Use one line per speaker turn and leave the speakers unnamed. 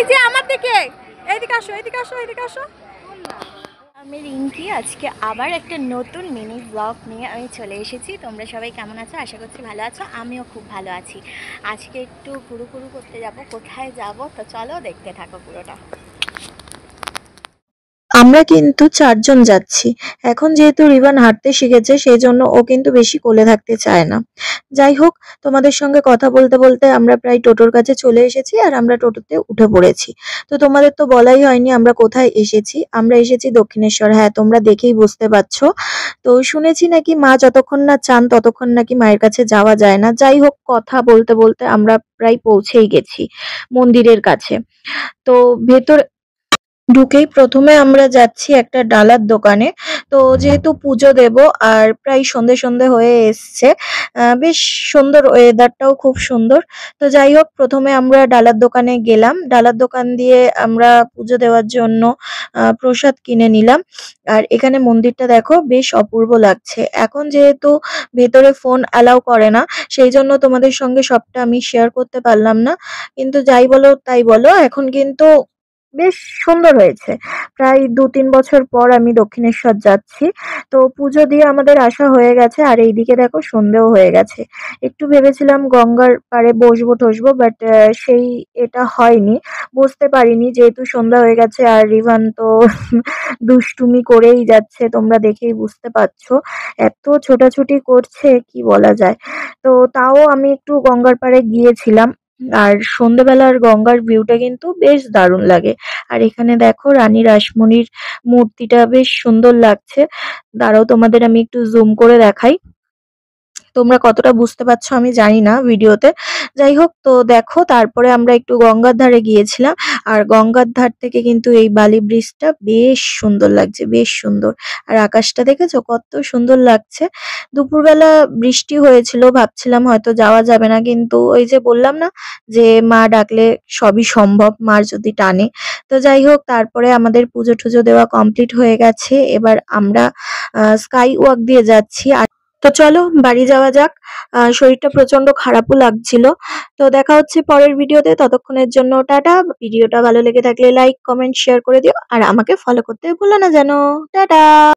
এই যে আমার দিকে, এইদিকে আসো, এইদিকে আসো, এইদিকে আসো। আমি রিঙ্কি, আজকে আবার একটা নতুন মিনি ব্লগ নিয়ে আমি চলে এসেছি। তোমরা সবাই কেমন আছো? আশা করছি ভালো আছো। আমিও খুব ভালো আছি। আজকে একটু ঘুরু করতে যাব। কোথায় যাব তো চলো দেখতে থাকো পুরোটা।
আমরা কিন্তু ৪ জন যাচ্ছি। এখন যেহেতু রিবান হাঁটতে শিখেছে সেজন্য ও কিন্তু বেশি কোলে থাকতে চায় না। যাই হোক, তোমাদের সঙ্গে কথা বলতে বলতে আমরা প্রায় টোটোর কাছে চলে এসেছি আর আমরা টোটোতে উঠে পড়েছি। তো তোমাদের তো বলাই হয়নি আমরা কোথায় এসেছি। আমরা এসেছি দক্ষিণেশ্বর। হ্যাঁ, তোমরা দেখেই বুঝতে পারছো। তো শুনেছি নাকি মা যতক্ষণ না চান ততক্ষণ নাকি মায়ের কাছে যাওয়া যায় না। যাই হোক, কথা বলতে বলতে আমরা প্রায় পৌঁছেই গেছি মন্দিরের কাছে। তো ভেতরে ঢুকেই প্রথমে আমরা যাচ্ছি একটা ডালার দোকানে। তো যেহেতু পুজো দেব আর প্রায় সন্ধে সন্ধে হয়ে এসছে, বেশ সুন্দর, ওয়েদারটাও খুব সুন্দর। তো যাই হোক, প্রথমে আমরা ডালার দোকানে গেলাম। ডালার দোকান দিয়ে আমরা পুজো দেওয়ার জন্য প্রসাদ কিনে নিলাম। আর এখানে মন্দিরটা দেখো, বেশ অপূর্ব লাগছে। এখন যেহেতু ভেতরে ফোন অ্যালাউ করে না, সেই জন্য তোমাদের সঙ্গে সবটা আমি শেয়ার করতে পারলাম না। কিন্তু যাই বলো তাই বলো, এখন কিন্তু বেশ সুন্দর হয়েছে। প্রায় ২-৩ বছর পর আমি দক্ষিণেশ্বর যাচ্ছি। তো পুজো দিয়ে আমাদের আসা হয়ে গেছে আর এইদিকে দেখো সন্ধেও হয়ে গেছে। একটু ভেবেছিলাম গঙ্গার পাড়ে বসবো টসবো, বাট সেই এটা হয়নি। বসতে পারিনি যেহেতু সন্ধ্যা হয়ে গেছে আর রিভান তো দুষ্টুমি করেই যাচ্ছে, তোমরা দেখেই বুঝতে পারছো। এত ছোটাছুটি করছে কি বলা যায়। তো তাও আমি একটু গঙ্গার পাড়ে গিয়েছিলাম। আর সন্ধ্যেবেলার গঙ্গার ভিউটা কিন্তু বেশ দারুণ লাগে। আর এখানে দেখো রানী রাসমণির মূর্তিটা বেশ সুন্দর লাগছে। দাঁড়াও, তোমাদের আমি একটু জুম করে দেখাই। তোমরা কতটা বুঝতে পারছো আমি জানি না ভিডিওতে। যাই হোক, তো দেখো তারপরে আমরা একটু গঙ্গার ধারে গিয়েছিলাম। আর গঙ্গার ধার থেকে কিন্তু এই বালি ব্রিজটা বেশ সুন্দর লাগছে, বেশ সুন্দর। আর আকাশটা দেখেছো কত সুন্দর লাগছে। দুপুরবেলা বৃষ্টি হয়েছিল, ভাবছিলাম হয়তো যাওয়া যাবে না, কিন্তু ওই যে বললাম না যে মা ডাকলে সবই সম্ভব, মার যদি টানে। তো যাই হোক, তারপরে আমাদের পুজো টুজো দেওয়া কমপ্লিট হয়ে গেছে। এবার আমরা স্কাই ওয়াক দিয়ে যাচ্ছি। তো চলো বাড়ি যাওয়া যাক। শরীরটা প্রচন্ড খারাপও লাগছিল। তো দেখা হচ্ছে পরের ভিডিওতে। ততক্ষণের জন্য টাটা। ভিডিওটা ভালো লেগে থাকলে লাইক, কমেন্ট, শেয়ার করে দিও। আর আমাকে ফলো করতে ভুলো না যেন। টাটা।